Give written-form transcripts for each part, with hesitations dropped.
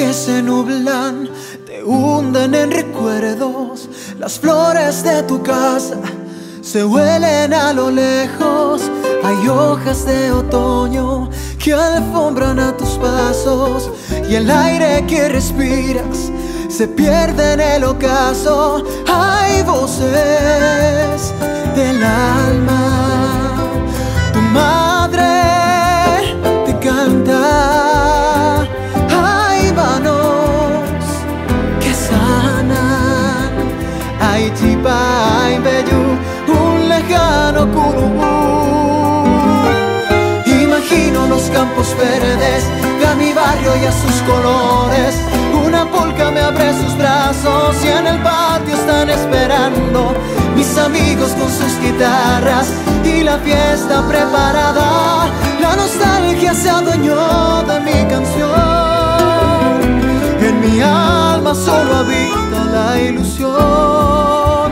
que se nublan, te hunden en recuerdos. Las flores de tu casa se huelen a lo lejos. Hay hojas de otoño que alfombran a tus pasos, y el aire que respiras se pierde en el ocaso. Hay voces del alma, tu madre te canta. Hay manos que sanan, hay chipa, hay bello, un lejano curubú. Imagino los campos verdes de mi barrio y a sus colores. Una polca me abre sus brazos y en el patio están esperando mis amigos con sus guitarras y la fiesta preparada. La nostalgia se adueñó de mi canción. En mi alma solo habita la ilusión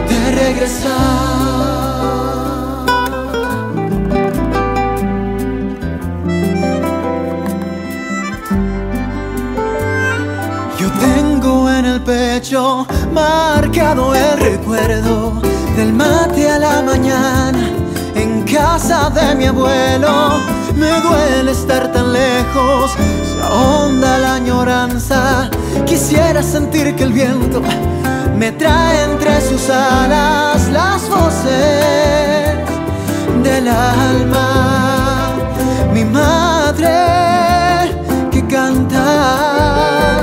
de regresar. Tengo en el pecho marcado el recuerdo del mate a la mañana en casa de mi abuelo. Me duele estar tan lejos, se ahonda la añoranza. Quisiera sentir que el viento me trae entre sus alas las voces del alma. Mi madre que canta,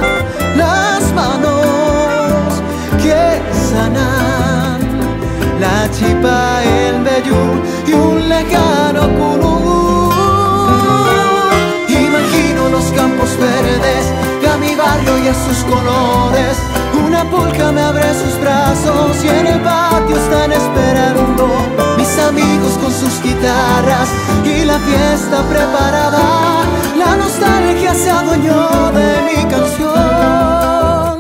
las manos que sanan, la chipa, el vellú y un lejano curú. Imagino los campos verdes de mi barrio y a sus colores. Una polca me abre sus brazos y en el patio están esperando mis amigos con sus guitarras y la fiesta preparada. La nostalgia se adueñó de mi canción.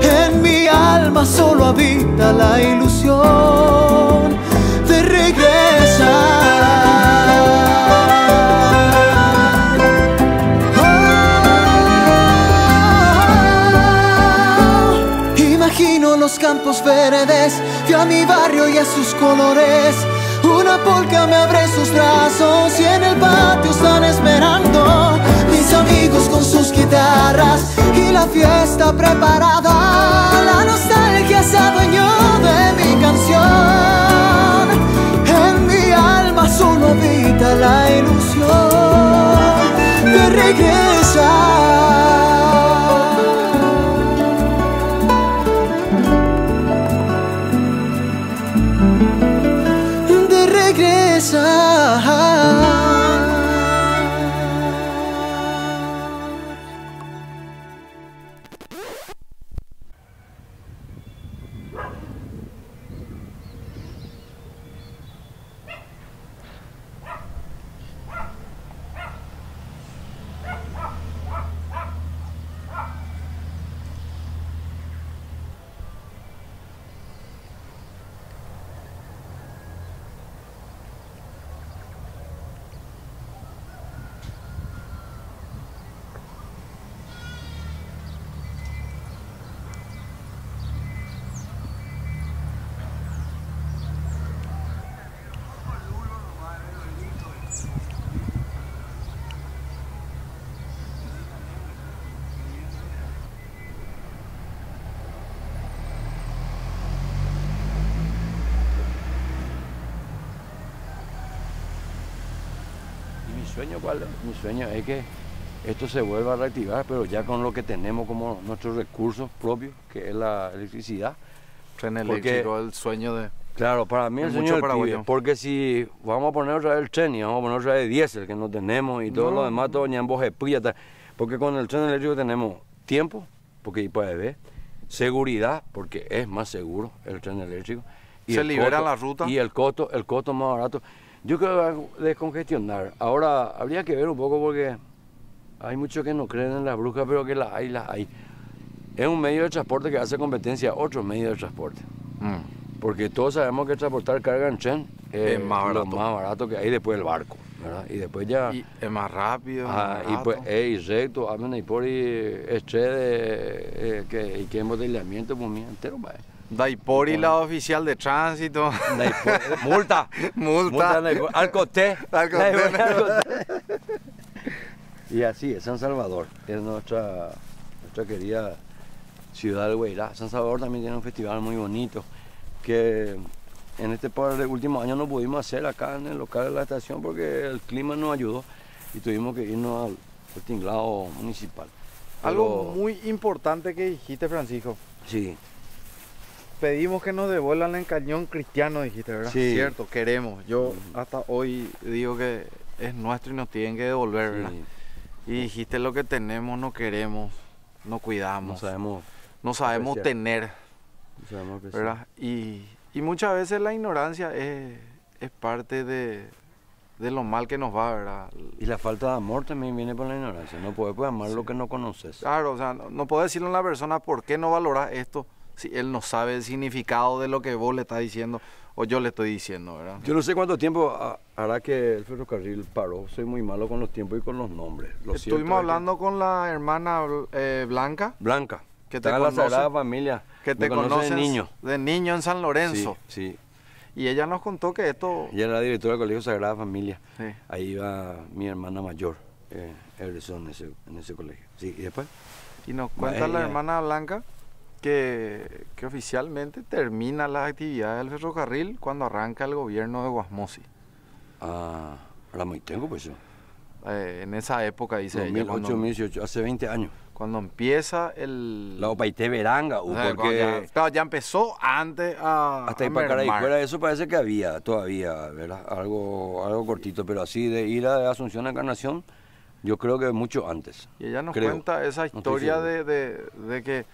En mi alma solo habita la ilusión de regresar. Imagino los campos verdes de a mi barrio y a sus colores. Una polca me abre sus brazos y en el patio están esperando mis amigos con sus guitarras y la fiesta preparada. La nostalgia se adueñó de mi canción. En mi alma solo habita la ilusión de regresar. ¿Cuál es? Mi sueño es que esto se vuelva a reactivar, pero ya con lo que tenemos como nuestros recursos propios, que es la electricidad. Tren eléctrico, el sueño de... Claro, para mí el sueño del pibe, porque si vamos a poner otra vez el tren y vamos a poner otra vez diésel que no tenemos y todo lo demás, todo ñambos de puya, porque con el tren eléctrico tenemos tiempo, porque ahí puede ver, seguridad, porque es más seguro el tren eléctrico. Y se libera la ruta. Y el costo más barato. Yo creo que descongestionar. Ahora habría que ver un poco porque hay muchos que no creen en las brujas, pero que las hay. Es un medio de transporte que hace competencia a otros medios de transporte. Porque todos sabemos que transportar carga en tren es lo más barato que hay después del barco. ¿verdad? Y después ya... Y es más rápido, y pues es recto, hablan y por estrés y que embotellamiento, pues mira, entero, va. Daipori, la oficial de tránsito. Multa. Multa. Alcoté. Alcoté. Y así es, San Salvador, es nuestra querida ciudad del Guairá. San Salvador también tiene un festival muy bonito que en este par de últimos años no pudimos hacer acá en el local de la estación porque el clima nos ayudó y tuvimos que irnos al tinglado municipal. Algo muy importante que dijiste, Francisco. Sí. Pedimos que nos devuelvan el cañón cristiano, dijiste, ¿verdad? Sí. Cierto, queremos. Yo hasta hoy digo que es nuestro y nos tienen que devolver, ¿verdad? Sí. Y dijiste lo que tenemos, no queremos, no cuidamos. No sabemos tener, ¿verdad? Y muchas veces la ignorancia es parte de lo mal que nos va, ¿verdad? Y la falta de amor también viene por la ignorancia. No puedes amar lo que no conoces. Claro, o sea, no puedes decirle a una persona por qué no valoras esto si él no sabe el significado de lo que vos le estás diciendo o yo le estoy diciendo, ¿verdad? Yo no sé cuánto tiempo hará que el ferrocarril paró. Soy muy malo con los tiempos y con los nombres. Estuvimos hablando con la hermana Blanca. Blanca. Que te conoce, la Sagrada Familia. Que te conoce de niño. De niño en San Lorenzo. Sí, sí. Y ella nos contó que esto... Ella era la directora del Colegio Sagrada Familia. Sí. Ahí iba mi hermana mayor, egresó en ese colegio. Sí, ¿y después? Y nos cuenta la hermana Blanca que oficialmente termina las actividades del ferrocarril cuando arranca el gobierno de Guasmosi. Ah, ahora muy tengo pues yo. En esa época, dice 2008, 2018, hace 20 años. Cuando empieza el... La Opaité Veranga, porque... ya empezó antes hasta ahí para Caraycuera, eso parece que había todavía, ¿verdad? Algo cortito, pero así de ir a Asunción a Encarnación, yo creo que mucho antes. Y ella nos cuenta esa historia de que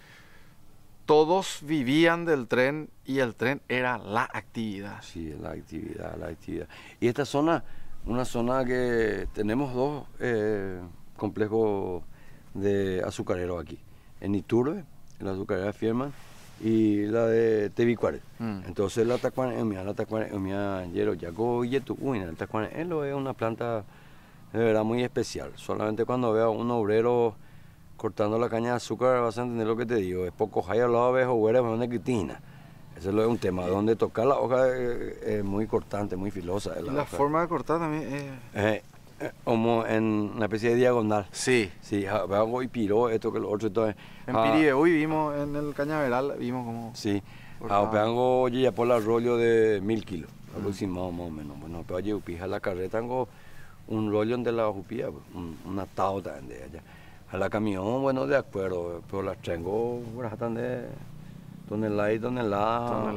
todos vivían del tren y el tren era la actividad. Sí, la actividad. Y esta zona, una zona que tenemos dos complejos de azucareros aquí. En Iturbe, la azucarera Fierman, y la de Tebicuare. Entonces la Tacuané, Yero, Yaco y Yetucuina. El Tacuané es una planta de verdad muy especial. Solamente cuando veo a un obrero cortando la caña de azúcar vas a entender lo que te digo. Es poco jaya al lado de hueres de Cristina. Eso es un tema donde tocar la hoja es muy cortante, muy filosa. Y la forma de cortar también es... como en una especie de diagonal. Sí. Sí, hago y piró, esto que lo otro y todo. En Piribeú vimos en el Cañaveral, vimos como... Sí. Hago ya por el rollo de 1000 kilos, aproximado más o menos. Bueno, pero yo pija la carreta, tengo un rollo de la jupía, un atado también de allá. A la camión, bueno, de acuerdo, pero las tengo, están de tonelada,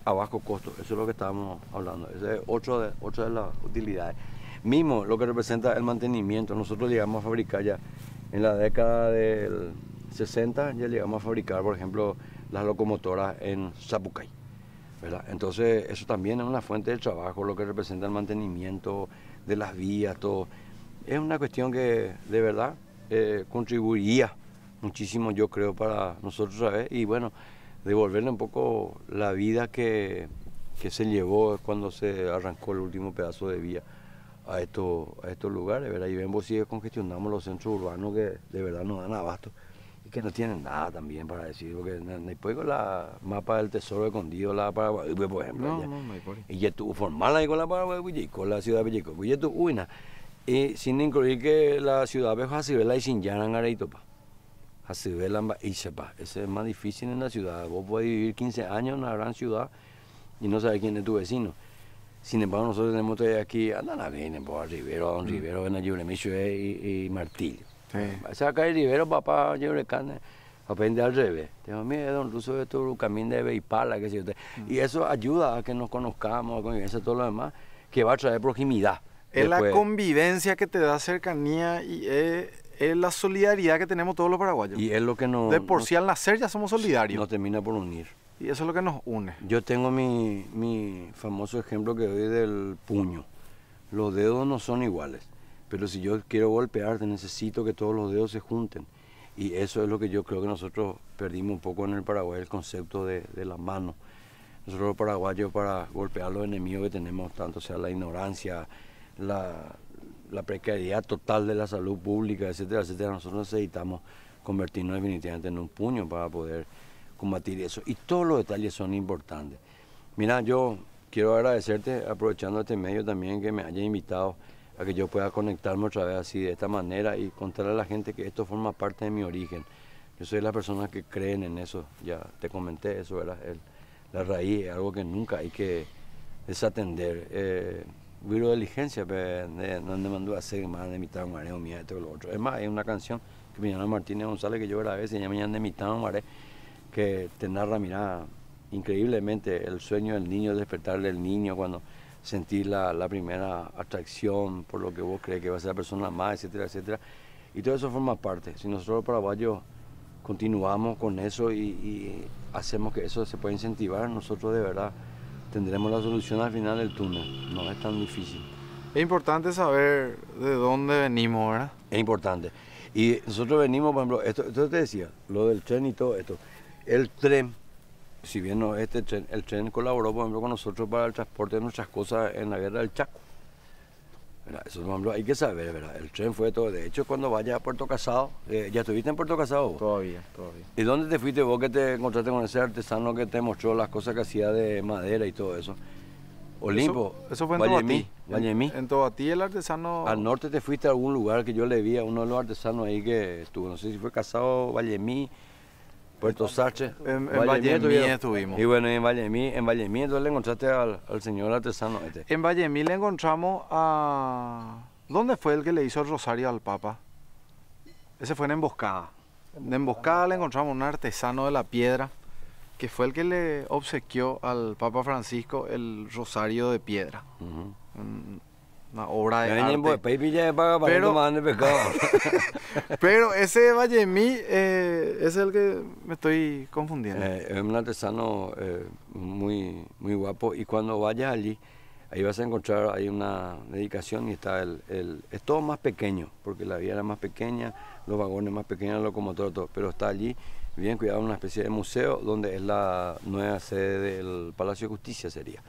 a bajo costo. Eso es lo que estábamos hablando. Ese es otro de las utilidades. Mismo lo que representa el mantenimiento. Nosotros llegamos a fabricar ya en la década del 60, ya llegamos a fabricar, por ejemplo, las locomotoras en Zapucay, ¿verdad? Entonces eso también es una fuente de trabajo, lo que representa el mantenimiento de las vías, todo. Es una cuestión que de verdad contribuiría muchísimo, yo creo, para nosotros, ¿sabes? Y bueno, devolverle un poco la vida que se llevó cuando se arrancó el último pedazo de vía a estos lugares, ¿verdad? Y vemos si congestionamos los centros urbanos que de verdad no dan abasto y que no tienen nada también para decir, porque después con la mapa del tesoro escondido, la Paraguay, por ejemplo, y ya tuvo formal ahí con la Paraguay, con la ciudad de Villico, y ya tuvo una, y sin incluir que la ciudad de Jacibela y Sinyaran Areitopa, Jacibela y sepa, ese es más difícil en la ciudad. Vos podés vivir 15 años en una gran ciudad y no sabes quién es tu vecino. Sin embargo, nosotros tenemos todavía aquí, andan a venir por Rivero, a Don Rivero, ven a Yuremicho y Martillo. Sí. O sea, acá el Rivero, papá, Yurecane, aprende al revés. Tengo miedo, Don Ruso, de tu camino de Beipala, que sé yo. Y eso ayuda a que nos conozcamos, a convivencia, todo lo demás, que va a traer proximidad. Es la convivencia que te da cercanía y es la solidaridad que tenemos todos los paraguayos. Y es lo que nos... De por sí al nacer ya somos solidarios. Nos termina por unir. Y eso es lo que nos une. Yo tengo mi famoso ejemplo que doy del puño. Los dedos no son iguales, pero si yo quiero golpearte necesito que todos los dedos se junten. Y eso es lo que yo creo que nosotros perdimos un poco en el Paraguay, el concepto de la mano. Nosotros los paraguayos, para golpear a los enemigos que tenemos, tanto sea la ignorancia, la precariedad total de la salud pública, etcétera, etcétera. Nosotros necesitamos convertirnos definitivamente en un puño para poder combatir eso. Y todos los detalles son importantes. Mira, yo quiero agradecerte, aprovechando este medio también, que me haya invitado a que yo pueda conectarme otra vez así de esta manera y contarle a la gente que esto forma parte de mi origen. Yo soy la persona que creen en eso, ya te comenté eso, ¿verdad? La raíz es algo que nunca hay que desatender. Hubo diligencia, pero no me mandó a hacer más de mitad un mareo mía, esto y lo otro. Es más, hay una canción que me llama Martínez González que yo grabé, se llama de mitad un mareo, que te narra, mira, increíblemente el sueño del niño, el despertar del niño cuando sentís la primera atracción por lo que vos crees que va a ser la persona más, etcétera, etcétera. Y todo eso forma parte. Si nosotros los paraguayos continuamos con eso y hacemos que eso se pueda incentivar, nosotros de verdad tendremos la solución al final del túnel. No es tan difícil. Es importante saber de dónde venimos, ¿verdad? Es importante. Y nosotros venimos, por ejemplo, esto te decía, lo del tren y todo esto. El tren, si bien no este tren, el tren colaboró, por ejemplo, con nosotros para el transporte de nuestras cosas en la guerra del Chaco. Eso, por ejemplo, hay que saber, ¿verdad? El tren fue todo. De hecho, cuando vayas a Puerto Casado, ¿ya estuviste en Puerto Casado vos? Todavía. ¿Y dónde te fuiste vos que te encontraste con ese artesano que te mostró las cosas que hacía de madera y todo eso? Olimpo. Eso fue en Vallemí. Vallemí. En Tobatí el artesano... Al norte te fuiste a algún lugar que yo le vi a uno de los artesanos ahí que estuvo, no sé si fue Casado, Vallemí, Puerto Sarche. En Vallemí estuvimos. Y bueno, en Vallemí entonces le encontraste al señor artesano este. En Vallemí le encontramos a... ¿Dónde fue el que le hizo el rosario al Papa? Ese fue en Emboscada. En Emboscada le encontramos un artesano de la piedra que fue el que le obsequió al Papa Francisco el rosario de piedra. Una obra de arte. Pero ese Vallemí es el que me estoy confundiendo. Es un artesano muy guapo, y cuando vayas allí, ahí vas a encontrar, hay una dedicación y está es todo más pequeño, porque la vía era más pequeña, los vagones más pequeños, la locomotora, todo, pero está allí bien cuidado, una especie de museo donde es la nueva sede del Palacio de Justicia, sería,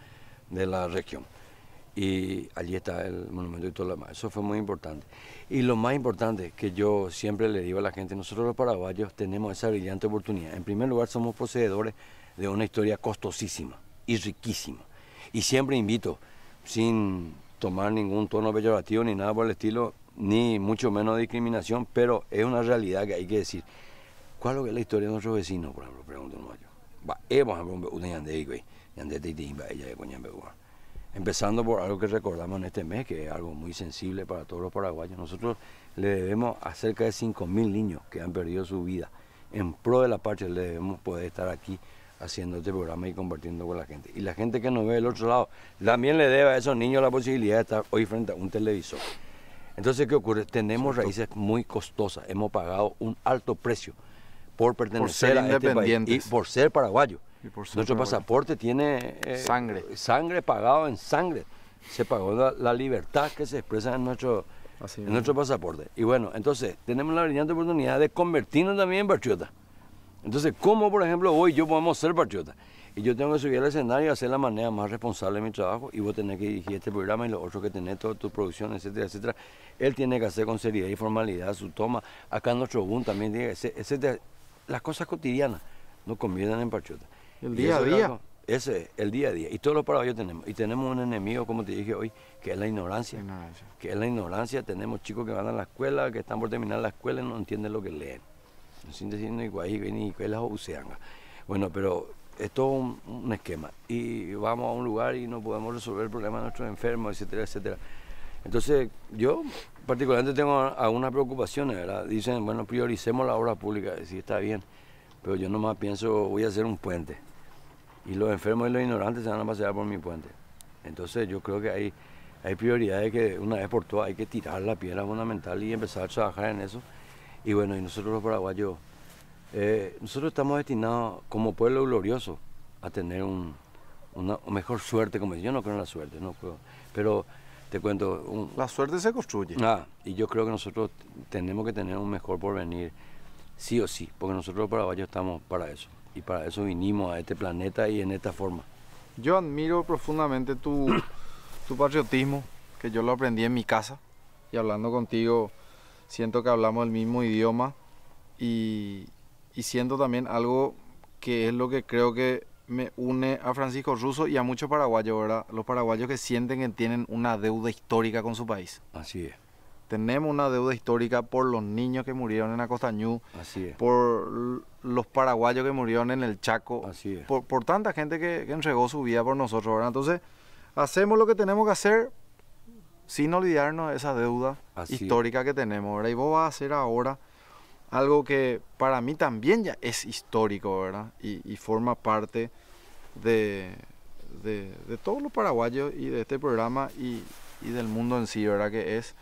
de la región. Y allí está el monumento y todo lo demás. Eso fue muy importante. Y lo más importante que yo siempre le digo a la gente, nosotros los paraguayos tenemos esa brillante oportunidad. En primer lugar, somos poseedores de una historia costosísima y riquísima. Y siempre invito, sin tomar ningún tono peyorativo ni nada por el estilo, ni mucho menos discriminación, pero es una realidad que hay que decir. ¿Cuál es lo que es la historia de nuestros vecinos, por ejemplo? Pregunto yo. Empezando por algo que recordamos en este mes, que es algo muy sensible para todos los paraguayos. Nosotros le debemos a cerca de 5.000 niños que han perdido su vida. En pro de la patria le debemos poder estar aquí haciendo este programa y compartiendo con la gente. Y la gente que nos ve del otro lado también le debe a esos niños la posibilidad de estar hoy frente a un televisor. Entonces, ¿qué ocurre? Tenemos raíces muy costosas. Hemos pagado un alto precio por pertenecer a este país y por ser paraguayo. Nuestro pasaporte tiene sangre pagado en sangre. Se pagó la libertad que se expresa en nuestro pasaporte. Y bueno, entonces tenemos la brillante oportunidad de convertirnos también en patriotas. Entonces, ¿cómo, por ejemplo, hoy yo podemos ser patriotas? Y yo tengo que subir al escenario y hacer la manera más responsable de mi trabajo, y vos tenés que dirigir este programa y los otros que tenés, toda tu producción, etcétera, etcétera. Él tiene que hacer con seriedad y formalidad su toma. Acá en nuestro boom también tiene que ser, etcétera. Las cosas cotidianas nos convierten en patriotas. El día a día. Ese es el día a día. Y todos los paraguayos tenemos. Y tenemos un enemigo, como te dije hoy, que es la ignorancia. Que es la ignorancia. Tenemos chicos que van a la escuela, que están por terminar la escuela y no entienden lo que leen. Sin decir ni guay, ni escuelas o useanga. Bueno, pero es todo un esquema. Y vamos a un lugar y no podemos resolver el problema de nuestros enfermos, etcétera, etcétera. Entonces, yo particularmente tengo algunas preocupaciones, ¿verdad? Dicen, bueno, prioricemos la obra pública. Sí, está bien. Pero yo nomás pienso, voy a hacer un puente. Y los enfermos y los ignorantes se van a pasear por mi puente. Entonces yo creo que hay prioridades que una vez por todas hay que tirar la piedra fundamental y empezar a trabajar en eso. Y bueno, y nosotros los paraguayos, nosotros estamos destinados como pueblo glorioso a tener una mejor suerte. Como yo no creo en la suerte, no creo. Pero te cuento... La suerte se construye. Y yo creo que nosotros tenemos que tener un mejor porvenir. Sí o sí, porque nosotros los paraguayos estamos para eso. Y para eso vinimos a este planeta y en esta forma. Yo admiro profundamente tu patriotismo, que yo lo aprendí en mi casa y hablando contigo siento que hablamos el mismo idioma y siento también algo que es lo que creo que me une a Francisco Russo y a muchos paraguayos, ¿verdad? Los paraguayos que sienten que tienen una deuda histórica con su país. Así es. Tenemos una deuda histórica por los niños que murieron en Acostañú, así es, por los paraguayos que murieron en el Chaco, así es, por tanta gente que entregó su vida por nosotros, ¿verdad? Entonces, hacemos lo que tenemos que hacer sin olvidarnos de esa deuda histórica que tenemos, ¿verdad? Y vos vas a hacer ahora algo que para mí también ya es histórico, ¿verdad? Y forma parte de todos los paraguayos y de este programa y del mundo en sí, ¿verdad? Que es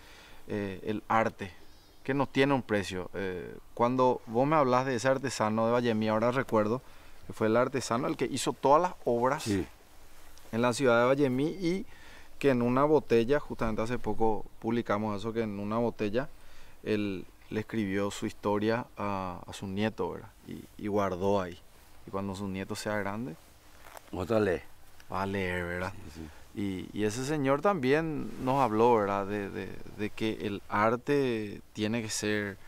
el arte, que no tiene un precio. Cuando vos me hablas de ese artesano de Vallemí, ahora recuerdo que fue el artesano el que hizo todas las obras en la ciudad de Vallemí y que en una botella, justamente hace poco publicamos eso, que en una botella él le escribió su historia a su nieto, ¿verdad? Y guardó ahí. Y cuando su nieto sea grande, va a leer, ¿verdad? Sí, sí. Y ese señor también nos habló, ¿verdad? De que el arte tiene que ser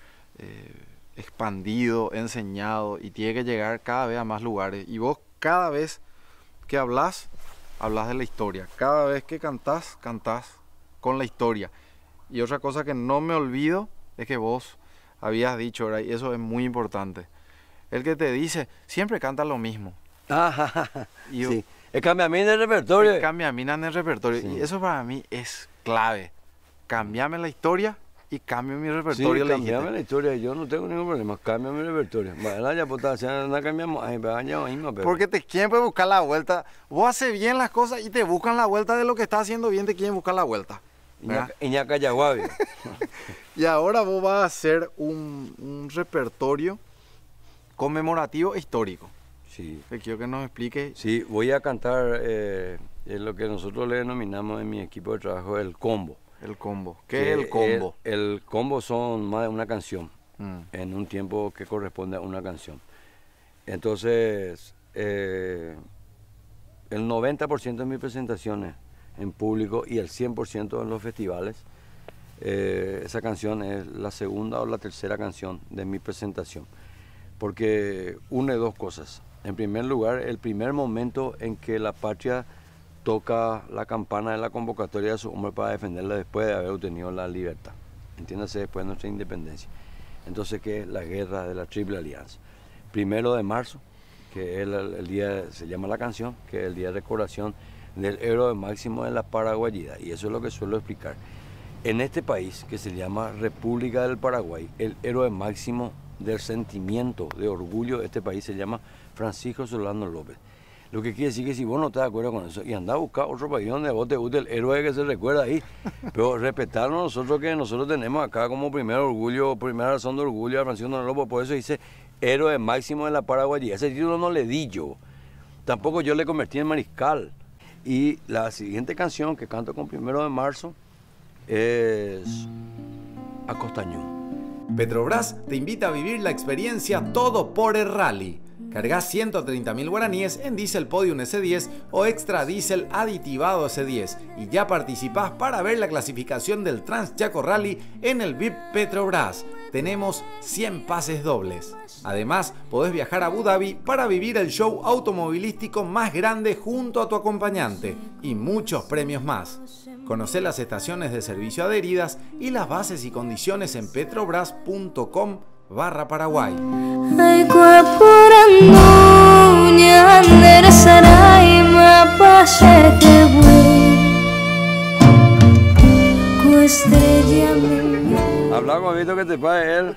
expandido, enseñado y tiene que llegar cada vez a más lugares. Y vos cada vez que hablas de la historia. Cada vez que cantás con la historia. Y otra cosa que no me olvido es que vos habías dicho, ¿verdad? Y eso es muy importante. El que te dice, siempre canta lo mismo. Y yo, sí. Es cambiamina en el repertorio. Es cambiamina en el repertorio. Sí. Y eso para mí es clave. Cambiame la historia y cambio mi repertorio. Sí, cambiame la historia. Yo no tengo ningún problema. Cambio mi repertorio. Porque te quieren buscar la vuelta. Vos haces bien las cosas y te buscan la vuelta de lo que estás haciendo bien. Te quieren buscar la vuelta. Y ahora vos vas a hacer un repertorio conmemorativo e histórico. Sí. Quiero que nos explique. Sí, voy a cantar lo que nosotros le denominamos en mi equipo de trabajo el combo. El combo. ¿Qué es el combo? El combo son más de una canción, en un tiempo que corresponde a una canción. Entonces, el 90% de mis presentaciones en público y el 100% en los festivales, esa canción es la segunda o la tercera canción de mi presentación. Porque une dos cosas. En primer lugar, el primer momento en que la patria toca la campana de la convocatoria de su hombre para defenderla después de haber obtenido la libertad. Entiéndase, después de nuestra independencia. Entonces, que es la guerra de la Triple Alianza. 1 de marzo, que es el día, se llama la canción, que es el día de recordación del héroe máximo de la paraguayidad. Y eso es lo que suelo explicar. En este país, que se llama República del Paraguay, el héroe máximo del sentimiento de orgullo de este país se llama Francisco Solano López. Lo que quiere decir que si vos no estás de acuerdo con eso y andás a buscar otro país donde vos te guste el héroe que se recuerda ahí, pero respetarnos nosotros que nosotros tenemos acá como primer orgullo, primera razón de orgullo a Francisco Solano López, por eso dice héroe máximo de la paraguayía. Ese título no le di yo, tampoco yo le convertí en mariscal. Y la siguiente canción que canto con 1 de marzo es Acostañú. Petrobras te invita a vivir la experiencia Todo por el Rally. Cargas 130.000 guaraníes en Diesel Podium S10 o Extra Diesel aditivado S10 y ya participás para ver la clasificación del Transchaco Rally en el VIP Petrobras. Tenemos 100 pases dobles. Además, podés viajar a Abu Dhabi para vivir el show automovilístico más grande junto a tu acompañante y muchos premios más. Conocé las estaciones de servicio adheridas y las bases y condiciones en petrobras.com/Paraguay. Habla con Vito que te pague él.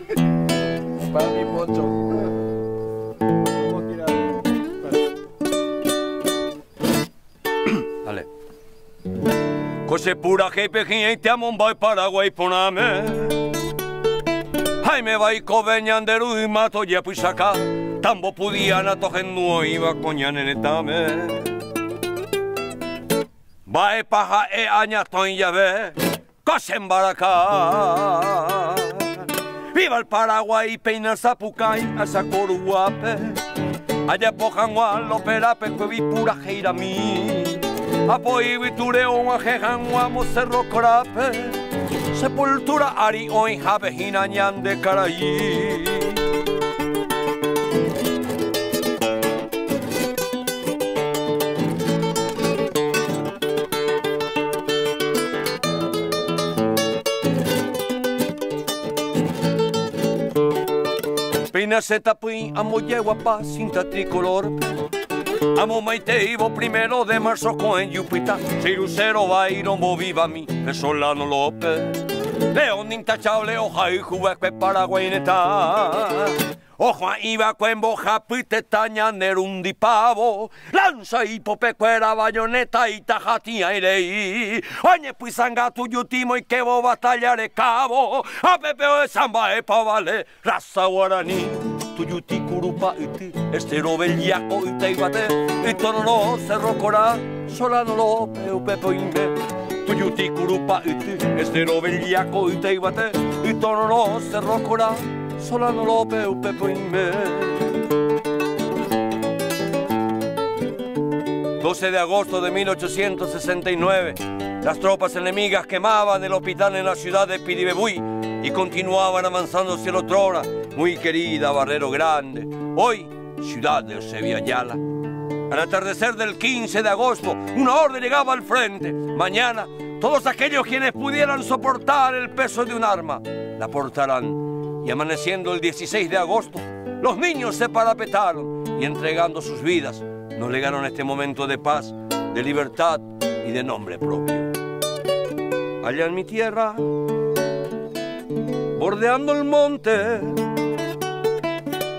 Para mi mocho. Dale. Coche pura que pequeña y te amo voy Paraguay poname. Ay me va y coveñandero y mato ya pues acá. Tambo pudiana tojen no iba coñan en etame. Va paja e aña ton ya ve. Coche embaracá. Viva el Paraguay, peina Zapucay, a Sacoruape. Allá pojanguan, lo perape, cuevi pura geira mí. Apoy vitureo ajejan guamo cerro corape. Sepultura ari hoy javejina ñan de caraí. Pina se tapui, amo yegua paz, cinta tricolor. Amo maiteivo primero de marzo con Yupita. Cirucero Bairombo viva mi, el Solano López. León intachable, hoja y jueque paraguayneta. Oja iba cuembo japite taña nerundi pavo. Lanza y popecuera bayoneta y tajatía irei. Oñe puisanga tu yutimo y que bo batallare cabo. A pepeo de samba e pavale, raza guaraní. Tu yuti curupa iti, estero bellaco y teibate. Y torno cerro corá, solano lope upepo imbe. Tu yuti curupa iti, estero bellaco y teibate. Y torno cerro corá. Solano López, Pepo Inme. 12 de agosto de 1869, las tropas enemigas quemaban el hospital en la ciudad de Piribebuy y continuaban avanzando hacia la otrora, muy querida Barrero Grande, hoy ciudad de Eusebio-Ayala. Al atardecer del 15 de agosto, una orden llegaba al frente. Mañana, todos aquellos quienes pudieran soportar el peso de un arma, la portarán. Y amaneciendo el 16 de agosto, los niños se parapetaron y entregando sus vidas, nos legaron este momento de paz, de libertad y de nombre propio. Allá en mi tierra, bordeando el monte,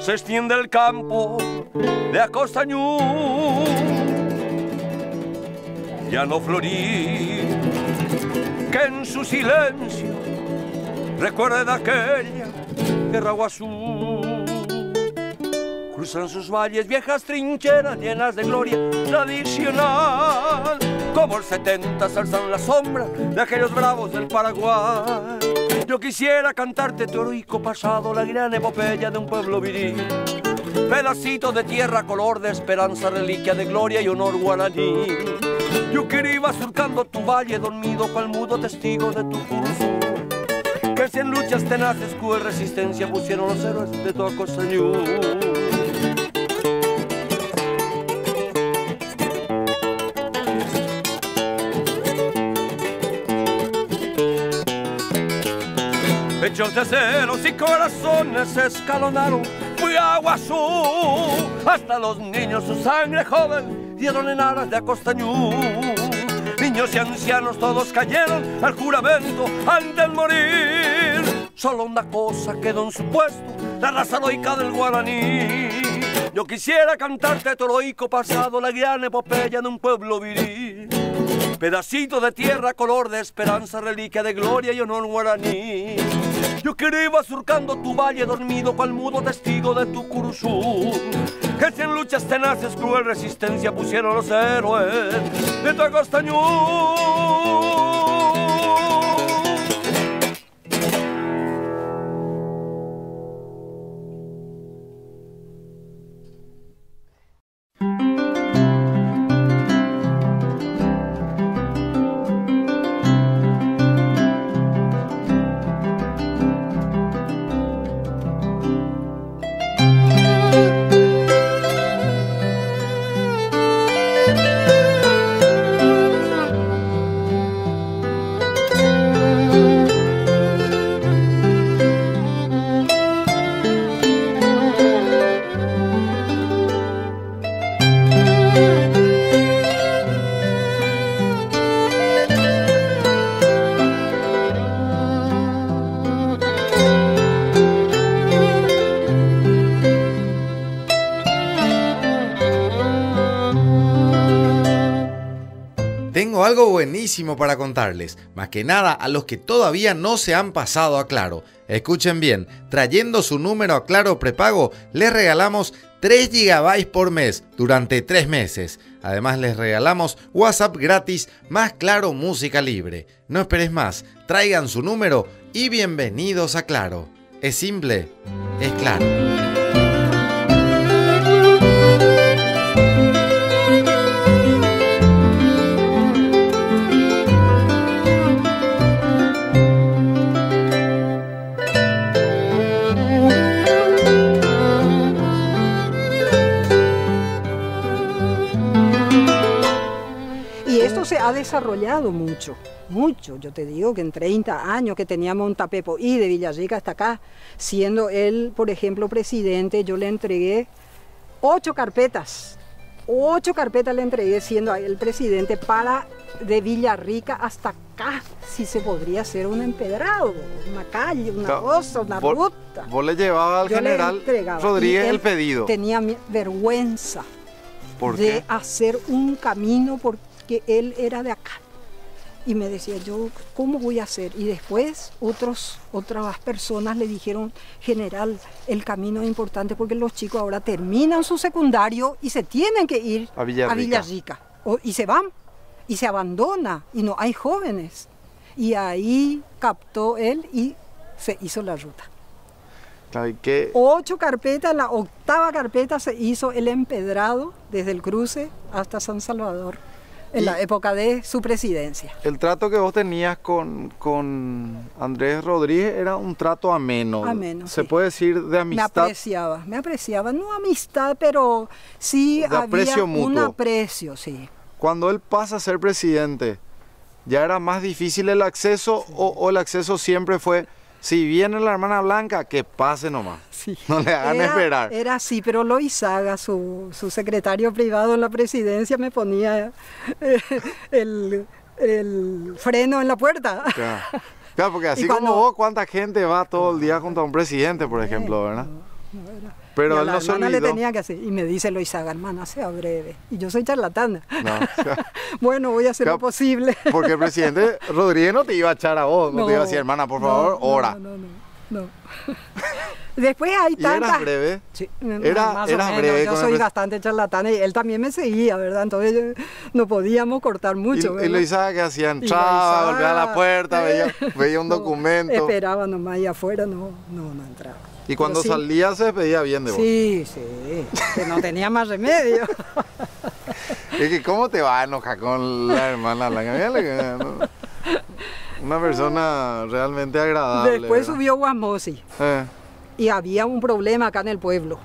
se extiende el campo de Acostañú. Ya no florí, que en su silencio recuerda aquella guerra guazú. Cruzan sus valles viejas trincheras llenas de gloria tradicional, como el 70 se alzan las sombras de aquellos bravos del Paraguay. Yo quisiera cantarte tu heroico pasado, la gran epopeya de un pueblo viril, pedacito de tierra, color de esperanza, reliquia de gloria y honor guaraní. Yo quería ir surcando tu valle dormido, cual mudo testigo de tu curso, que si en luchas tenaces, cruel resistencia pusieron los héroes de tu Acostañú. Pechos de ceros y corazones se escalonaron, fui a Guazú, hasta los niños su sangre joven dieron en aras de Acostañú. Niños y ancianos todos cayeron al juramento antes de morir. Solo una cosa quedó en su puesto, la raza heroica del guaraní. Yo quisiera cantarte tu heroico pasado, la gran epopeya de un pueblo viril, pedacito de tierra, color de esperanza, reliquia de gloria y honor guaraní. Yo quería ir surcando tu valle dormido, cual mudo testigo de tu curuzú, que si en luchas tenaces, cruel resistencia pusieron los héroes de tu Acostañú. Tengo algo buenísimo para contarles, más que nada a los que todavía no se han pasado a Claro. Escuchen bien, trayendo su número a Claro prepago, les regalamos 3 GB por mes durante 3 meses. Además les regalamos WhatsApp gratis más Claro Música Libre. No esperes más, traigan su número y bienvenidos a Claro. Es simple, es claro. se ha desarrollado mucho, mucho. Yo te digo que en 30 años que teníamos un Tapepo y de Villarrica hasta acá, siendo él, por ejemplo, presidente, yo le entregué 8 carpetas. 8 carpetas le entregué siendo el presidente para de Villarrica hasta acá, si se podría hacer un empedrado, una calle, una cosa, una ruta. Vos le llevabas al general Rodríguez el pedido. Tenía vergüenza de hacer un camino porque él era de acá. Y me decía yo, ¿cómo voy a hacer? Y después otras personas le dijeron, general, el camino es importante porque los chicos ahora terminan su secundario y se tienen que ir a Villarrica. Y se van, y se abandona, y no hay jóvenes. Y ahí captó él y se hizo la ruta. 8 carpetas, la 8ª carpeta se hizo el empedrado desde el cruce hasta San Salvador. En la época de su presidencia. El trato que vos tenías con Andrés Rodríguez era un trato ameno. Ameno, se puede decir de amistad. Me apreciaba, no amistad, pero sí había un aprecio, sí. Cuando él pasa a ser presidente, ¿ya era más difícil el acceso o el acceso siempre fue, si viene la hermana Blanca, que pase nomás? Sí. No le hagan esperar. Era así, pero Loizaga, su secretario privado en la presidencia, me ponía el freno en la puerta. Claro, porque así como vos, ¿cuánta gente va todo el día junto a un presidente, por ejemplo, verdad? No era. Pero él no se olvidó. Le tenía que hacer, y me dice Loizaga, hermana, sea breve. Y yo soy charlatana. Bueno, voy a hacer lo posible. Porque el presidente Rodríguez no te iba a echar a vos, no te iba a decir, hermana, por favor, ora. No. Después hay tantas... ¿Y eras breve? Sí, eras breve. Yo soy bastante charlatana y él también me seguía, ¿verdad? Entonces no podíamos cortar mucho. ¿Y Loizaga qué hacía? Entraba, golpeaba la puerta, veía un documento. Esperaba nomás y afuera no entraba. Y cuando salía se despedía bien de vos. Sí, que no tenía más remedio. Es que ¿cómo te vas a enojar con la hermana Blanca? Una persona realmente agradable. Después subió Guasmosi y había un problema acá en el pueblo.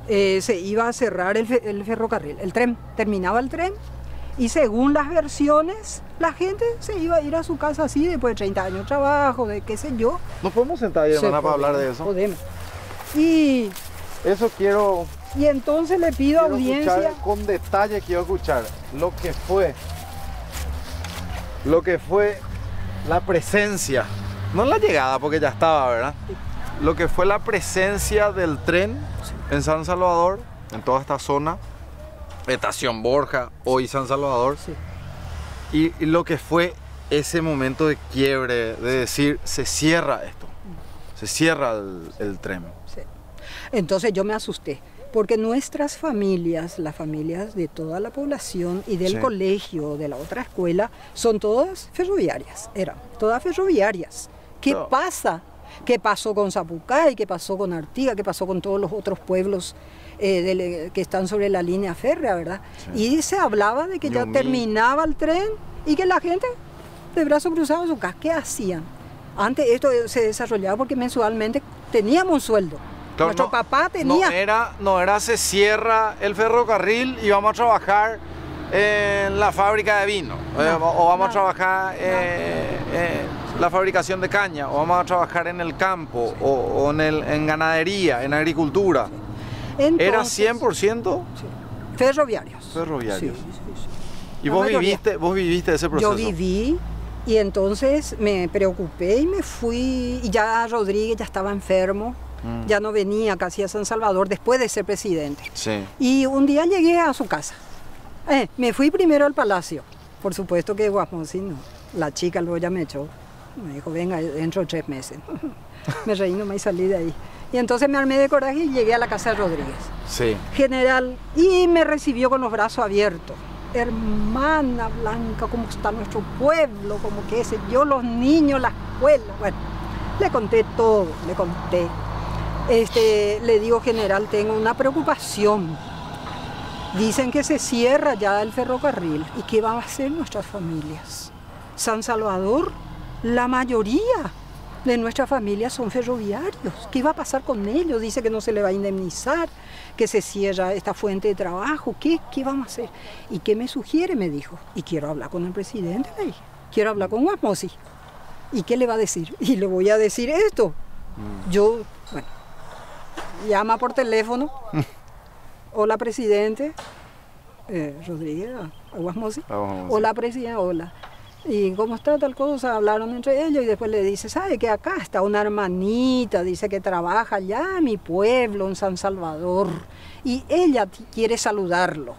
Se iba a cerrar el ferrocarril, el tren. Terminaba el tren y según las versiones, la gente se iba a ir a su casa así después de 30 años de trabajo, de qué sé yo. ¿Nos podemos sentar ahí, hermana, para hablar de eso? Podemos. Y eso quiero... Y entonces le pido audiencia... Escuchar, con detalle quiero escuchar lo que fue la presencia, no la llegada porque ya estaba, ¿verdad? Sí. Lo que fue la presencia del tren en San Salvador, en toda esta zona, Estación Borja, hoy San Salvador, y lo que fue ese momento de quiebre, de decir, se cierra esto, se cierra el tren. Sí. Entonces yo me asusté, porque nuestras familias, las familias de toda la población y del colegio, de la otra escuela, son todas ferroviarias, eran todas ferroviarias. ¿Qué pasa? ¿Qué pasó con Zapucay? ¿Qué pasó con Artigas? ¿Qué pasó con todos los otros pueblos que están sobre la línea férrea, verdad? Sí. Y se hablaba de que ya terminaba el tren y que la gente de brazos cruzados a su casa, ¿qué hacían? Antes esto se desarrollaba porque mensualmente teníamos un sueldo. Claro, nuestro papá tenía... No era se cierra el ferrocarril y vamos a trabajar en la fábrica de vino, o vamos a trabajar la fabricación de caña, o vamos a trabajar en el campo, o en ganadería, en agricultura. Entonces, ¿era 100%? Ferroviarios. Ferroviarios. ¿Y vos viviste ese proceso? Yo viví, y entonces me preocupé y me fui, y ya Rodríguez ya estaba enfermo. Ya no venía casi a San Salvador después de ser presidente. Sí. Y un día llegué a su casa. Me fui primero al palacio. Por supuesto que Guasmosi no. La chica luego ya me echó. Me dijo, venga, dentro de 3 meses. Me reí nomás y salí de ahí. Y entonces me armé de coraje y llegué a la casa de Rodríguez. Sí. General, y me recibió con los brazos abiertos. Hermana Blanca, ¿cómo está nuestro pueblo? Como que sé yo, los niños, la escuela. Bueno, le conté todo, le conté. Le digo, general, tengo una preocupación. Dicen que se cierra ya el ferrocarril. ¿Y qué van a hacer nuestras familias? San Salvador, la mayoría de nuestra familia son ferroviarios. ¿Qué va a pasar con ellos? Dice que no se le va a indemnizar, que se cierra esta fuente de trabajo. ¿Qué vamos a hacer? ¿Y qué me sugiere? Me dijo. Y quiero hablar con el presidente, le dije. Quiero hablar con Guasmosi. ¿Y qué le va a decir? Y le voy a decir esto. Yo, bueno, llama por teléfono. Hola, presidente. Rodríguez, a Guasmosi. Hola, presidente, hola. ¿Y cómo está tal cosa? Hablaron entre ellos y después le dice, ¿sabe que acá está una hermanita? Dice que trabaja allá en mi pueblo, en San Salvador. Y ella quiere saludarlo.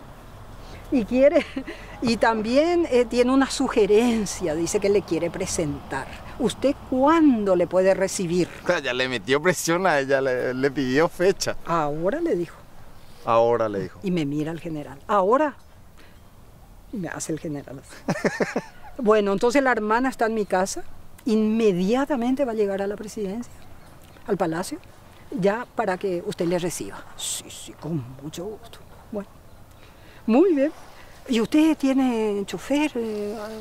Y también tiene una sugerencia, dice que le quiere presentar. ¿Usted cuándo le puede recibir? Ya le metió presión a ella, le pidió fecha. Ahora le dijo. Ahora le dijo. Y me mira el general. Ahora. Y me hace el general así. Bueno, entonces la hermana está en mi casa. Inmediatamente va a llegar a la presidencia, al palacio, ya para que usted le reciba. Sí, con mucho gusto. Bueno, muy bien. ¿Y usted tiene chofer?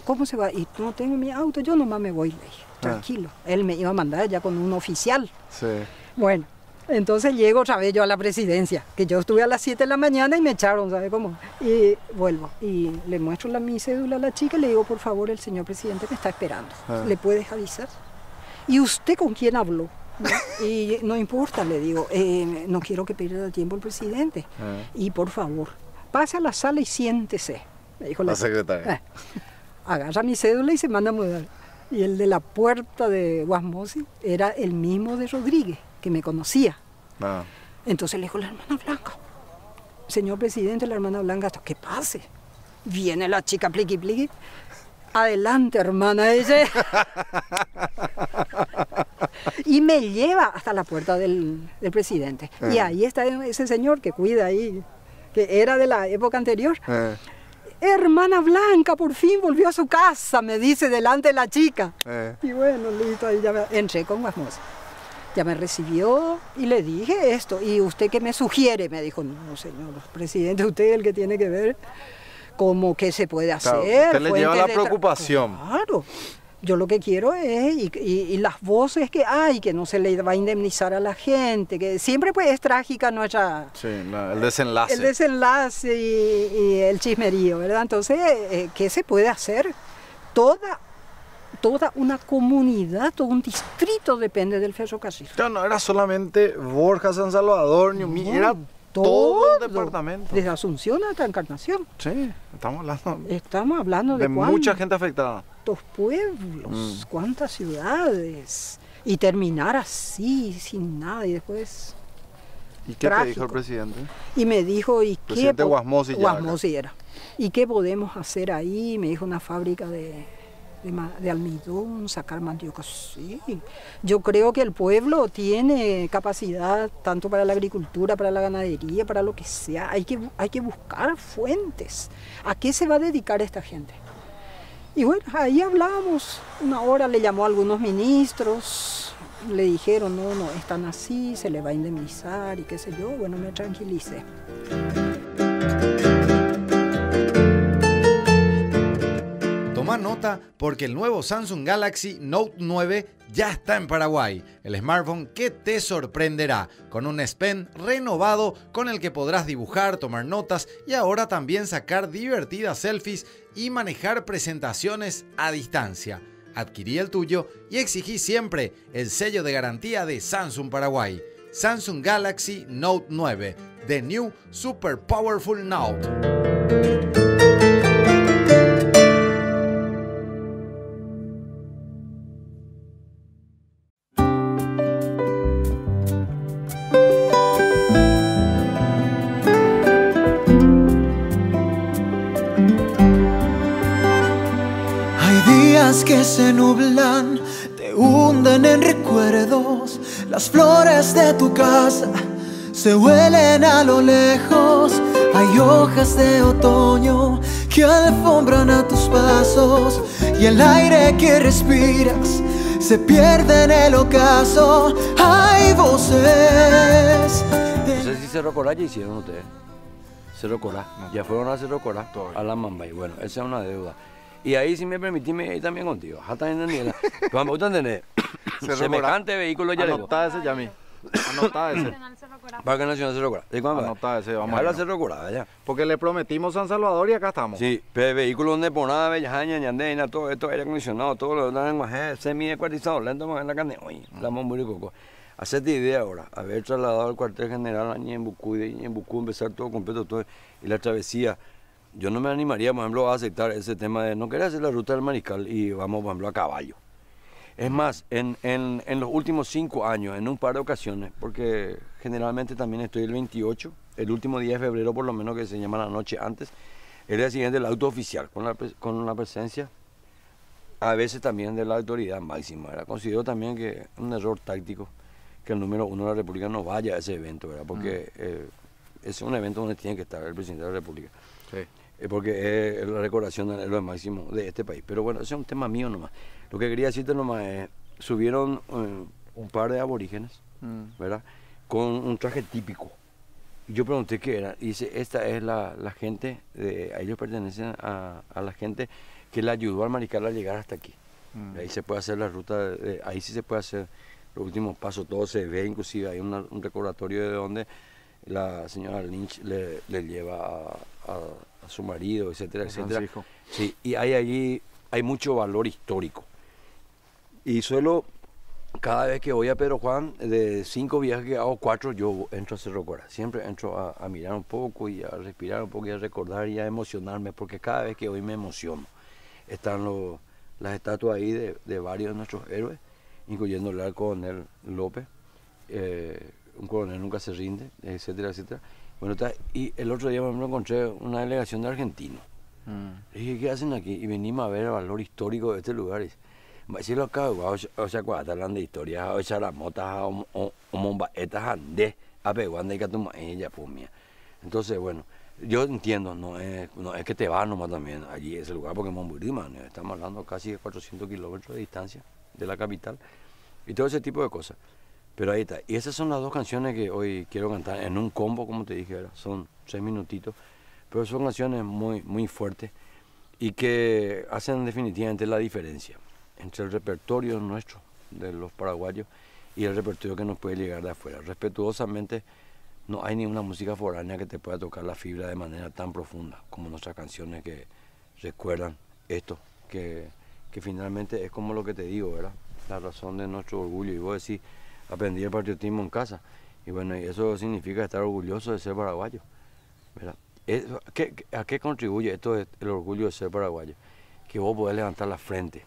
¿Cómo se va? Y no tengo mi auto, yo nomás me voy, le dije. Tranquilo. Él me iba a mandar ya con un oficial. Sí. Bueno, entonces llego otra vez yo a la presidencia, que yo estuve a las 7 de la mañana y me echaron, ¿sabe cómo? Y vuelvo y le muestro mi cédula a la chica y le digo, por favor, el señor presidente me está esperando. ¿Le puedes avisar? ¿Y usted con quién habló? ¿No? Y no importa, le digo, no quiero que pierda tiempo el presidente. Y por favor, pase a la sala y siéntese, me dijo la secretaria. Agarra mi cédula y se manda a mudar. Y el de la puerta de Guasmosi era el mismo de Rodríguez, que me conocía. Entonces le dijo la hermana Blanca, señor presidente, la hermana Blanca, hasta que pase. Viene la chica pliqui pliqui. Adelante, hermana, ella. Y me lleva hasta la puerta del presidente. Y ahí está ese señor que cuida ahí, que era de la época anterior. Hermana Blanca, por fin volvió a su casa, me dice delante de la chica. Y bueno, listo, ahí ya entré con Guasmosi. Ya me recibió y le dije esto. ¿Y usted qué me sugiere? Me dijo, no, señor presidente, usted es el que tiene que ver cómo qué se puede hacer. Claro, usted le lleva la preocupación. Claro. Yo lo que quiero es, y las voces que hay, que no se le va a indemnizar a la gente, que siempre pues es trágica nuestra... Sí, el desenlace. El desenlace y el chismerío, ¿verdad? Entonces, ¿qué se puede hacer? Toda una comunidad, todo un distrito depende del ferrocarril. No era solamente Borja, San Salvador, Ñumí, era todo el departamento. Desde Asunción hasta Encarnación. Sí, estamos hablando de mucha gente afectada. ¿Cuántos pueblos? ¿Cuántas ciudades? Y terminar así, sin nada, y después... ¿Y qué te dijo el presidente? Y me dijo, ¿y qué? Guasmosi era. ¿Y qué podemos hacer ahí? Me dijo, una fábrica de almidón, sacar mandioca. Sí, yo creo que el pueblo tiene capacidad tanto para la agricultura, para la ganadería, para lo que sea. Hay que buscar fuentes. ¿A qué se va a dedicar esta gente? Y bueno, ahí hablábamos una hora, le llamó a algunos ministros, le dijeron, no, están así, se le va a indemnizar y qué sé yo. Bueno, me tranquilicé. Toma nota porque el nuevo Samsung Galaxy Note 9 ya está en Paraguay. El smartphone que te sorprenderá con un S Pen renovado con el que podrás dibujar, tomar notas y ahora también sacar divertidas selfies y manejar presentaciones a distancia. Adquirí el tuyo y exigí siempre el sello de garantía de Samsung Paraguay. Samsung Galaxy Note 9, The New Super Powerful Note. Que se nublan, te hunden en recuerdos. Las flores de tu casa se huelen a lo lejos. Hay hojas de otoño que alfombran a tus pasos y el aire que respiras se pierde en el ocaso. Hay voces. No sé si Cerro Corá ya hicieron ustedes. Cerro Corá, ya fueron a Cerro Corá, a la Mamba, y bueno, esa es una deuda. Y ahí, si me permitís, me voy también contigo. Hasta en el vamos a entender. Semejante vehículo ya anotá ese, Yami. Anotá ese. Parque Nacional Cerro Corá. Anotá ese, vamos a la Cerro Corá, ya. Porque le prometimos San Salvador y acá estamos. Sí, pero vehículo donde por nada, Bellajaña, Ñandena, todo esto, aire acondicionado, todo lo de lenguaje semi-ecuartizado, lento más en la carne. Oye, la muy coco. Hacete idea ahora, haber trasladado al cuartel general a Ñembucú y de Ñembucú empezar todo completo, todo, y la travesía. Yo no me animaría, por ejemplo, a aceptar ese tema de no querer hacer la ruta del Mariscal y vamos, por ejemplo, a caballo. Es más, en los últimos 5 años, en un par de ocasiones, porque generalmente también estoy el 28, el último día de febrero por lo menos, que se llama la noche antes, el día siguiente el auto oficial, con la presencia, a veces también de la autoridad máxima. ¿Verdad? Considero también que es un error táctico que el número 1 de la República no vaya a ese evento, ¿verdad? Porque es un evento donde tiene que estar el presidente de la República. Sí. Porque es la recordación del héroe máximo de este país. Pero bueno, ese es un tema mío nomás. Lo que quería decirte nomás es, subieron un par de aborígenes, ¿verdad? Con un traje típico. Y yo pregunté qué era. Y dice, esta es la gente, ellos pertenecen a la gente que le ayudó al Mariscal a llegar hasta aquí. Ahí se puede hacer la ruta, ahí sí se puede hacer los últimos pasos, todo se ve, inclusive hay un recordatorio de donde la señora Lynch le lleva a su marido, etcétera, etcétera. Sí, y hay mucho valor histórico. Y solo cada vez que voy a Pedro Juan, de 5 viajes que hago, 4, yo entro a Cerro Corá. Siempre entro a mirar un poco y a respirar un poco y a recordar y a emocionarme, porque cada vez que voy me emociono. Están las estatuas ahí de varios de nuestros héroes, incluyendo el coronel López. Un coronel nunca se rinde, etcétera, etcétera. Bueno, y el otro día me encontré una delegación de argentinos. Le dije, ¿qué hacen aquí? Y venimos a ver el valor histórico de este lugar. Si lo acabo, o sea, cuando hablan de historia, o sea, las motas, o mombaetas, andé, a peguanda y catuma, ella, pues mía. Entonces, bueno, yo entiendo, no es que te vas nomás también allí, ese lugar, porque Monburima, estamos hablando casi de 400 kilómetros de distancia de la capital, y todo ese tipo de cosas. Pero ahí está. Y esas son las 2 canciones que hoy quiero cantar en un combo, como te dije, son 6 minutitos, pero son canciones muy, muy fuertes y que hacen definitivamente la diferencia entre el repertorio nuestro, de los paraguayos, y el repertorio que nos puede llegar de afuera. Respetuosamente, no hay ninguna música foránea que te pueda tocar la fibra de manera tan profunda como nuestras canciones que recuerdan esto, que finalmente es como lo que te digo, ¿verdad? La razón de nuestro orgullo. Y vos decís, aprendí el patriotismo en casa. Y bueno, y eso significa estar orgulloso de ser paraguayo, ¿verdad? ¿A qué contribuye esto, el orgullo de ser paraguayo? Que vos podés levantar la frente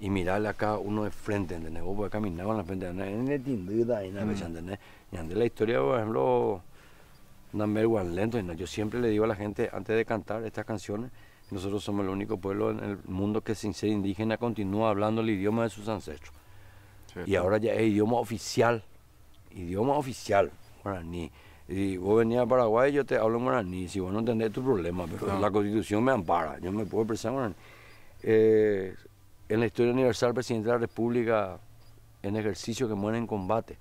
y mirarle a cada uno de frente, ¿entendés? Vos podés caminar con la frente, ¿entendés? Y ante la historia, por ejemplo, lento. Yo siempre le digo a la gente, antes de cantar estas canciones, nosotros somos el único pueblo en el mundo que sin ser indígena continúa hablando el idioma de sus ancestros. Y ahora ya es idioma oficial, guaraní. Y vos venís a Paraguay, yo te hablo en guaraní, si vos no entendés tu problema, pero la Constitución me ampara, yo me puedo expresar en guaraní. En la historia universal, el presidente de la República, en ejercicio, que muere en combate.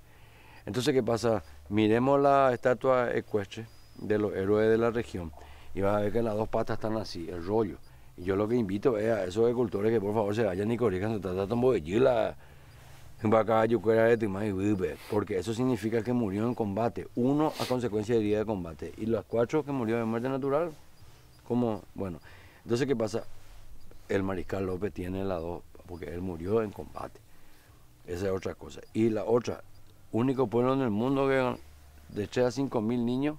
Entonces, ¿qué pasa? Miremos la estatua ecuestre de los héroes de la región y vas a ver que las 2 patas están así, el rollo. Y yo lo que invito es a esos agricultores que por favor se vayan y corrijan su trata porque eso significa que murió en combate, 1 a consecuencia de herida de combate, y los 4 que murió de muerte natural, como, bueno, entonces ¿qué pasa? El Mariscal López tiene las 2, porque él murió en combate, esa es otra cosa. Y la otra, único pueblo en el mundo que de 3 a 5 mil niños,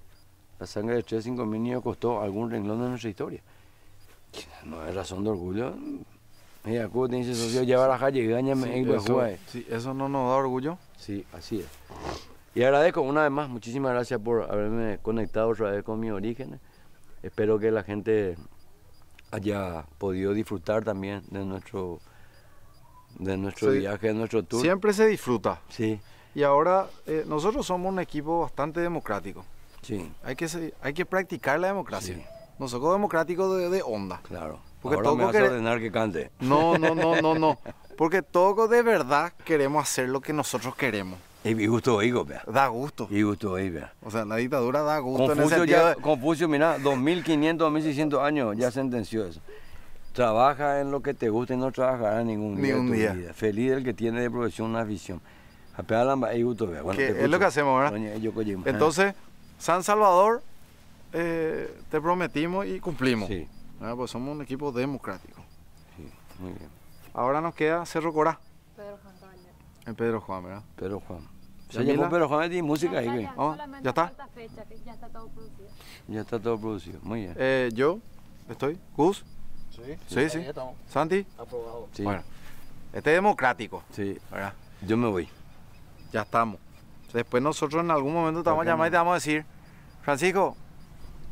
la sangre de 3 a 5 mil niños costó algún renglón de nuestra historia. No es razón de orgullo. Mira, ¿cómo te dice socio? Llevar a calle y gañame sí, eso no nos da orgullo. Sí, así es. Y agradezco una vez más, muchísimas gracias por haberme conectado otra vez con mis orígenes. Espero que la gente haya podido disfrutar también de nuestro viaje, de nuestro tour. Siempre se disfruta. Sí. Y ahora nosotros somos un equipo bastante democrático. Sí. Hay que practicar la democracia. Sí. Nosotros democráticos de onda. Claro. Porque ahora me vas a ordenar que cante. No. Porque todos de verdad queremos hacer lo que nosotros queremos. Y gusto oígo, vea. Da gusto. Y gusto oígo, vea. O sea, la dictadura da gusto. Confucio, Confucio, mira, 2500, 2600 años ya sentenció eso. trabaja en lo que te gusta y no trabajará ningún día de tu día. vida. Feliz el que tiene de profesión una visión. Bueno, es lo que hacemos, ¿verdad? Entonces, San Salvador, te prometimos y cumplimos. Sí. Pues somos un equipo democrático. Sí, muy bien. Ahora nos queda Cerro Corá. Pedro Juan Caballero. El Pedro Juan, ¿verdad? Pedro Juan. ¿Ya Se llamó Pedro Juan de música ahí, güey. ¿Ya está? Falta fecha, que ya está todo producido. Ya está todo producido, muy bien. Yo estoy. ¿Gus? Sí. ¿Santi? Aprobado. Sí. Bueno, este es democrático. Sí. ¿Verdad? Yo me voy. Ya estamos. Después nosotros en algún momento te vamos a llamar y te vamos a decir, Francisco,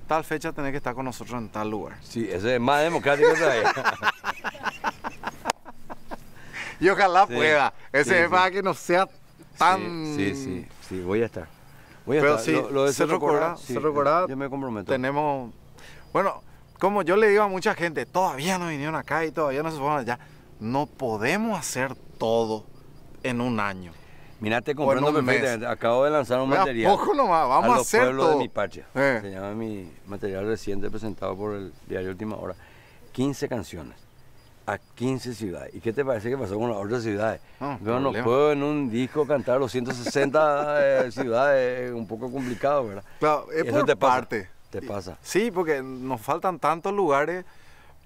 tal fecha tenés que estar con nosotros en tal lugar. Sí, ese es más democrático todavía. Y ojalá Sí. pueda. Ese es para que no sea tan... Sí, voy a estar. Pero estar. sí, Lo de Cerro Corá, sí, Cerro Corá, yo me comprometo. tenemos... Bueno, como yo le digo a mucha gente, todavía no vinieron acá y todavía no se fueron allá. No podemos hacer todo en un año. Mira, te comprendo O en un perfectamente. Acabo de lanzar un De a material. poco nomás, vamos a los hacer pueblos todo. de mi patria. Se llama mi material reciente presentado por el diario Última Hora. 15 canciones a 15 ciudades. ¿Y qué te parece que pasó con las otras ciudades? Yo no puedo en un disco cantar los 160 ciudades, es un poco complicado, ¿verdad? Claro, es Eso por te pasa, parte. Te pasa. Sí, porque nos faltan tantos lugares,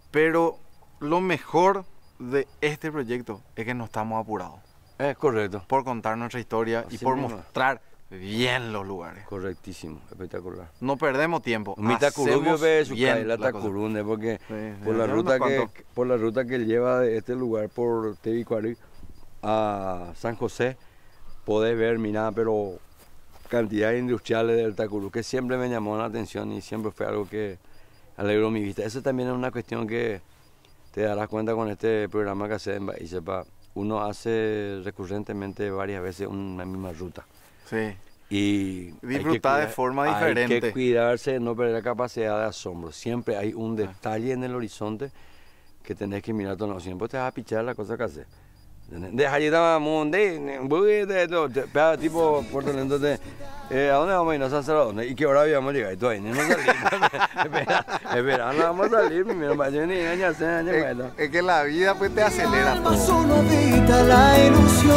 pero lo mejor de este proyecto es que no estamos apurados Es correcto. por contar nuestra historia y Así por mismo. mostrar bien los lugares. Correctísimo, espectacular. No perdemos tiempo. Mita hacemos ve su bien la la cosa. Tacurune, porque Sí, por la ya ruta unos que cuantos. por la ruta que lleva de este lugar por Tebicuari a San José, podés ver, mira, pero cantidades industriales del Tacurú que siempre me llamó la atención y siempre fue algo que alegró mi vista. Eso también es una cuestión que te darás cuenta con este programa que hace en Baisepa. Uno hace recurrentemente varias veces una misma ruta. Sí. Y Disfrutar de forma diferente. Hay que cuidarse, no perder la capacidad de asombro. Siempre hay un detalle en el horizonte que tenés que mirar todo. Siempre te vas a pichar la cosa que haces. Deja allí tipo Puerto Lento de ¿a dónde vamos a ir? ¿A San Salvador? ¿Y qué hora vamos a llegar? Y todavía no salimos. Espera, no vamos a salir. Es que la vida pues te acelera todo. Solo habita la ilusión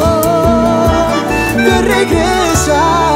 de regresar.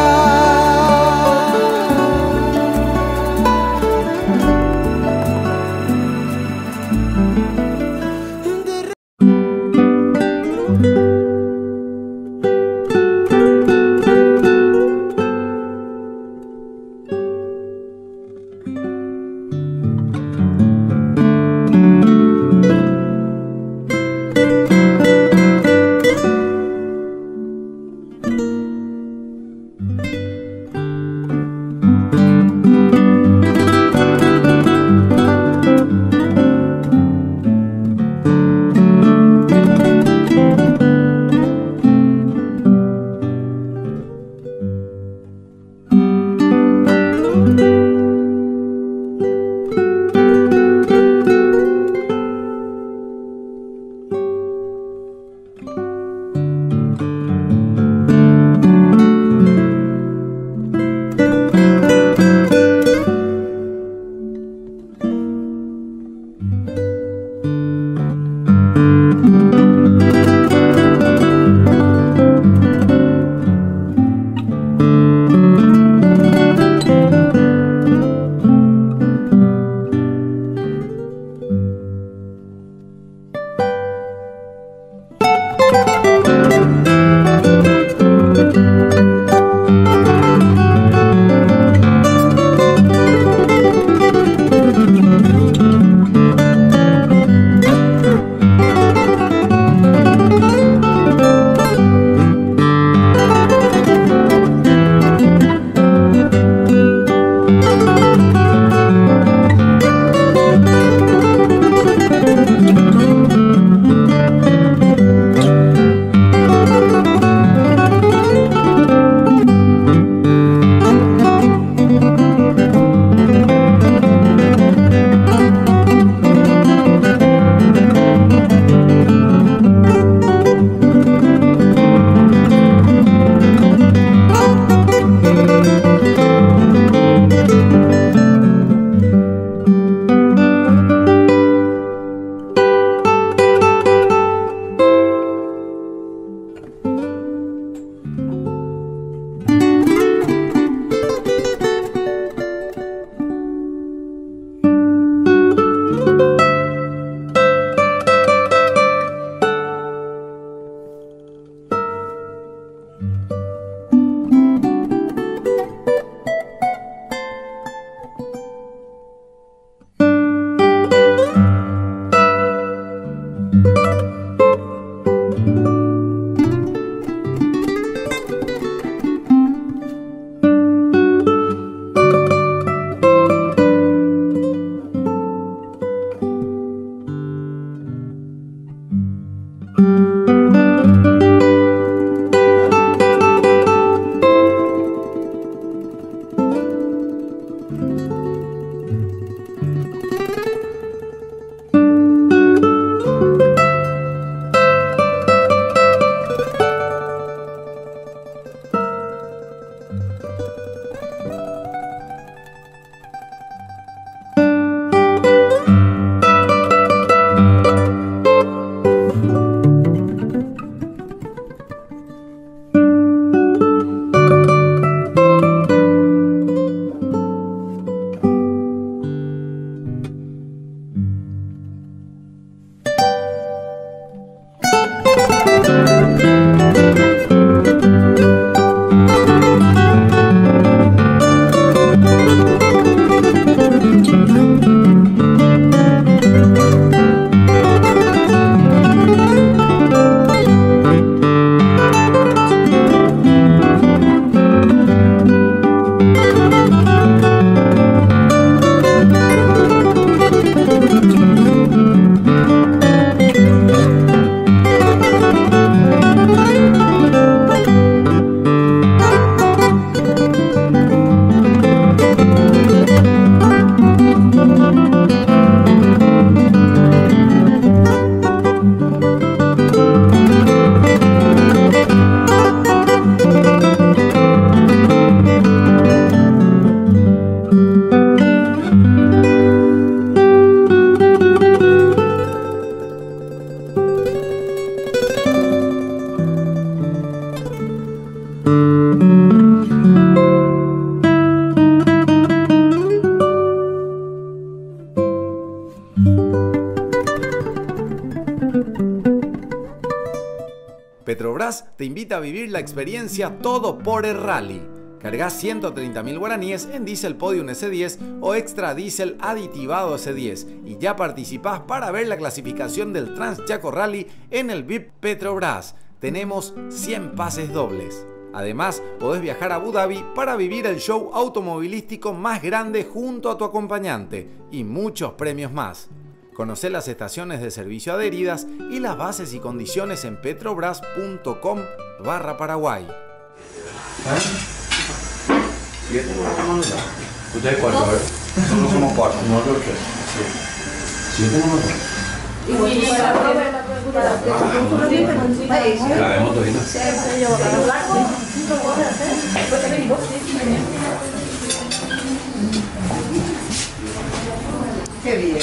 Petrobras te invita a vivir la experiencia Todo por el Rally. Cargas 130.000 guaraníes en Diesel Podium S10 o Extra Diesel aditivado S10 y ya participás para ver la clasificación del Transchaco Rally en el VIP Petrobras. Tenemos 100 pases dobles. Además, podés viajar a Abu Dhabi para vivir el show automovilístico más grande junto a tu acompañante y muchos premios más. Conocé las estaciones de servicio adheridas y las bases y condiciones en petrobras.com/Paraguay. ¿Ustedes cuántos? A ver. Nosotros somos 4. Nosotros 3. Sí. 7 nomás. La vemos todavía. Qué bien.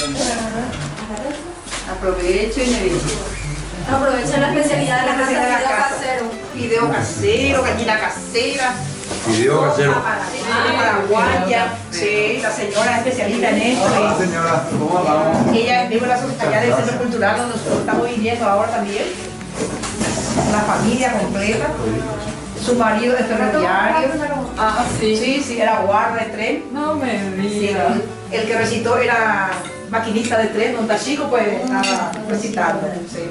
Aprovecho y me digo. Aprovechen la especialidad de la casa, video casero. Video casero, gallina casera. Video casero. Paraguaya. Sí, la señora especialista en esto. Hola, señora. ¿Cómo vamos? Ella vive allá del Centro Cultural donde nosotros estamos viviendo ahora también. La familia completa. Su marido es ferroviario. Ah, sí. Sí, sí, era guarda de tren. No me digas. Sí, el que recitó era maquinista de tren, don Tachico, pues estaba recitando. Sí.